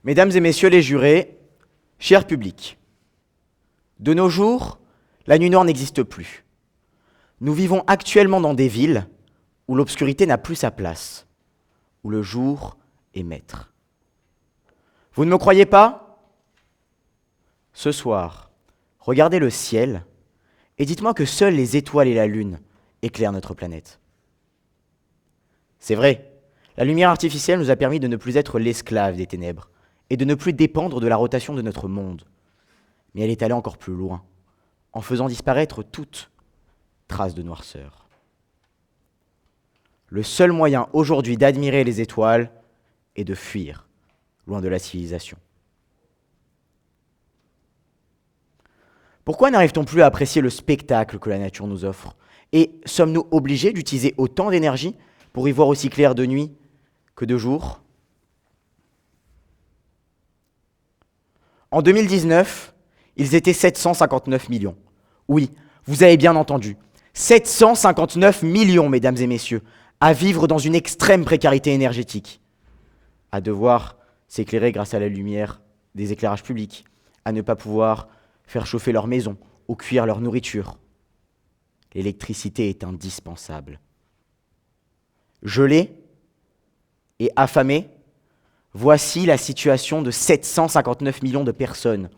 Mesdames et messieurs les jurés, cher public, de nos jours, la nuit noire n'existe plus. Nous vivons actuellement dans des villes où l'obscurité n'a plus sa place, où le jour est maître. Vous ne me croyez pas ? Ce soir, regardez le ciel et dites-moi que seules les étoiles et la lune éclairent notre planète. C'est vrai, la lumière artificielle nous a permis de ne plus être l'esclave des ténèbres et de ne plus dépendre de la rotation de notre monde. Mais elle est allée encore plus loin, en faisant disparaître toute trace de noirceur. Le seul moyen aujourd'hui d'admirer les étoiles est de fuir, loin de la civilisation. Pourquoi n'arrive-t-on plus à apprécier le spectacle que la nature nous offre ? Et sommes-nous obligés d'utiliser autant d'énergie pour y voir aussi clair de nuit que de jour ? En 2019, ils étaient 759 millions. Oui, vous avez bien entendu. 759 millions, mesdames et messieurs, à vivre dans une extrême précarité énergétique, à devoir s'éclairer grâce à la lumière des éclairages publics, à ne pas pouvoir faire chauffer leur maison ou cuire leur nourriture. L'électricité est indispensable. Gelés et affamés, voici la situation de 759 millions de personnes,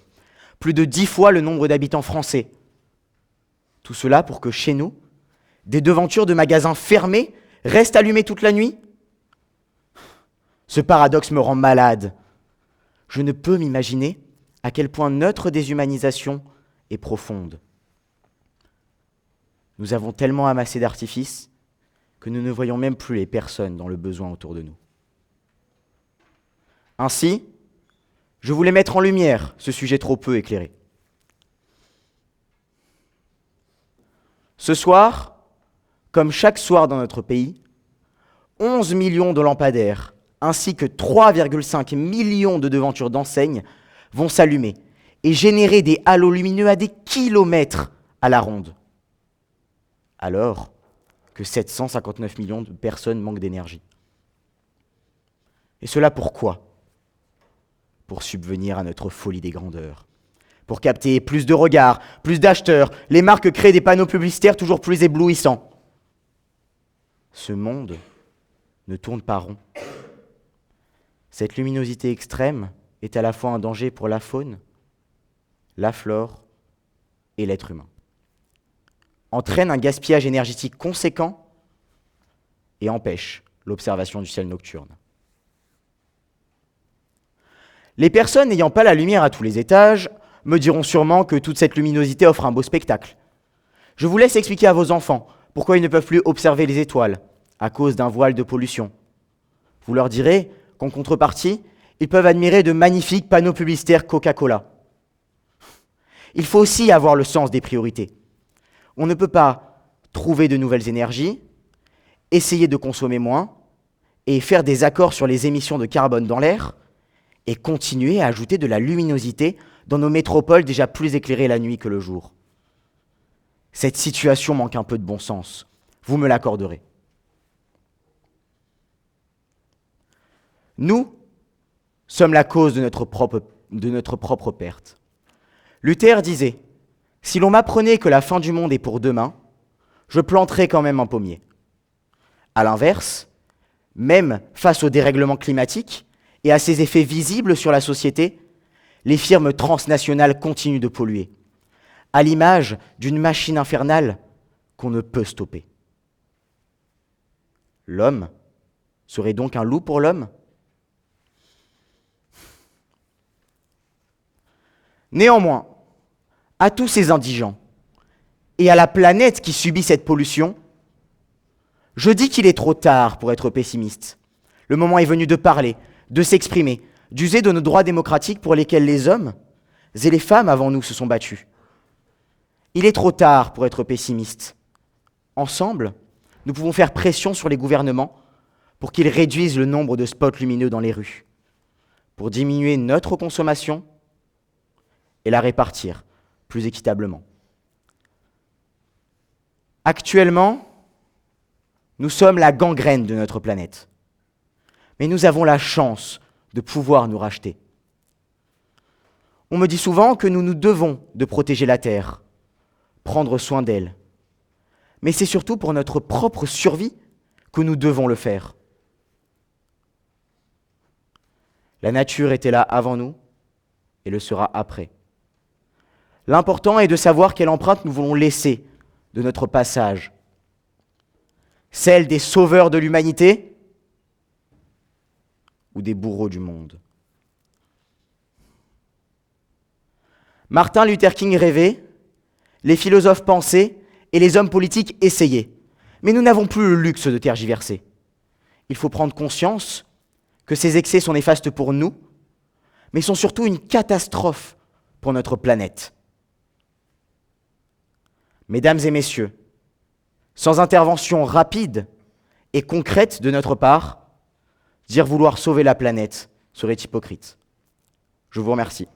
plus de 10 fois le nombre d'habitants français. Tout cela pour que chez nous, des devantures de magasins fermés restent allumées toute la nuit ? Ce paradoxe me rend malade. Je ne peux m'imaginer à quel point notre déshumanisation est profonde. Nous avons tellement amassé d'artifices que nous ne voyons même plus les personnes dans le besoin autour de nous. Ainsi, je voulais mettre en lumière ce sujet trop peu éclairé. Ce soir, comme chaque soir dans notre pays, 11 millions de lampadaires ainsi que 3,5 millions de devantures d'enseignes vont s'allumer et générer des halos lumineux à des kilomètres à la ronde. Alors que 759 millions de personnes manquent d'énergie. Et cela pourquoi ? Pour subvenir à notre folie des grandeurs. Pour capter plus de regards, plus d'acheteurs, les marques créent des panneaux publicitaires toujours plus éblouissants. Ce monde ne tourne pas rond. Cette luminosité extrême est à la fois un danger pour la faune, la flore et l'être humain. Entraîne un gaspillage énergétique conséquent et empêche l'observation du ciel nocturne. Les personnes n'ayant pas la lumière à tous les étages me diront sûrement que toute cette luminosité offre un beau spectacle. Je vous laisse expliquer à vos enfants pourquoi ils ne peuvent plus observer les étoiles à cause d'un voile de pollution. Vous leur direz qu'en contrepartie, ils peuvent admirer de magnifiques panneaux publicitaires Coca-Cola. Il faut aussi avoir le sens des priorités. On ne peut pas trouver de nouvelles énergies, essayer de consommer moins et faire des accords sur les émissions de carbone dans l'air et continuer à ajouter de la luminosité dans nos métropoles déjà plus éclairées la nuit que le jour. Cette situation manque un peu de bon sens. Vous me l'accorderez. Nous sommes la cause de notre propre perte. Luther disait « Si l'on m'apprenait que la fin du monde est pour demain, je planterais quand même un pommier. » À l'inverse, même face au dérèglement climatique et à ses effets visibles sur la société, les firmes transnationales continuent de polluer, à l'image d'une machine infernale qu'on ne peut stopper. L'homme serait donc un loup pour l'homme ? Néanmoins, à tous ces indigents et à la planète qui subit cette pollution, je dis qu'il est trop tard pour être pessimiste. Le moment est venu de parler, de s'exprimer, d'user de nos droits démocratiques pour lesquels les hommes et les femmes avant nous se sont battus. Il est trop tard pour être pessimiste. Ensemble, nous pouvons faire pression sur les gouvernements pour qu'ils réduisent le nombre de spots lumineux dans les rues, pour diminuer notre consommation et la répartir plus équitablement. Actuellement, nous sommes la gangrène de notre planète. Mais nous avons la chance de pouvoir nous racheter. On me dit souvent que nous nous devons de protéger la Terre, prendre soin d'elle. Mais c'est surtout pour notre propre survie que nous devons le faire. La nature était là avant nous et le sera après. L'important est de savoir quelle empreinte nous voulons laisser de notre passage. Celle des sauveurs de l'humanité ou des bourreaux du monde. Martin Luther King rêvait, les philosophes pensaient et les hommes politiques essayaient. Mais nous n'avons plus le luxe de tergiverser. Il faut prendre conscience que ces excès sont néfastes pour nous, mais sont surtout une catastrophe pour notre planète. Mesdames et messieurs, sans intervention rapide et concrète de notre part, dire vouloir sauver la planète serait hypocrite. Je vous remercie.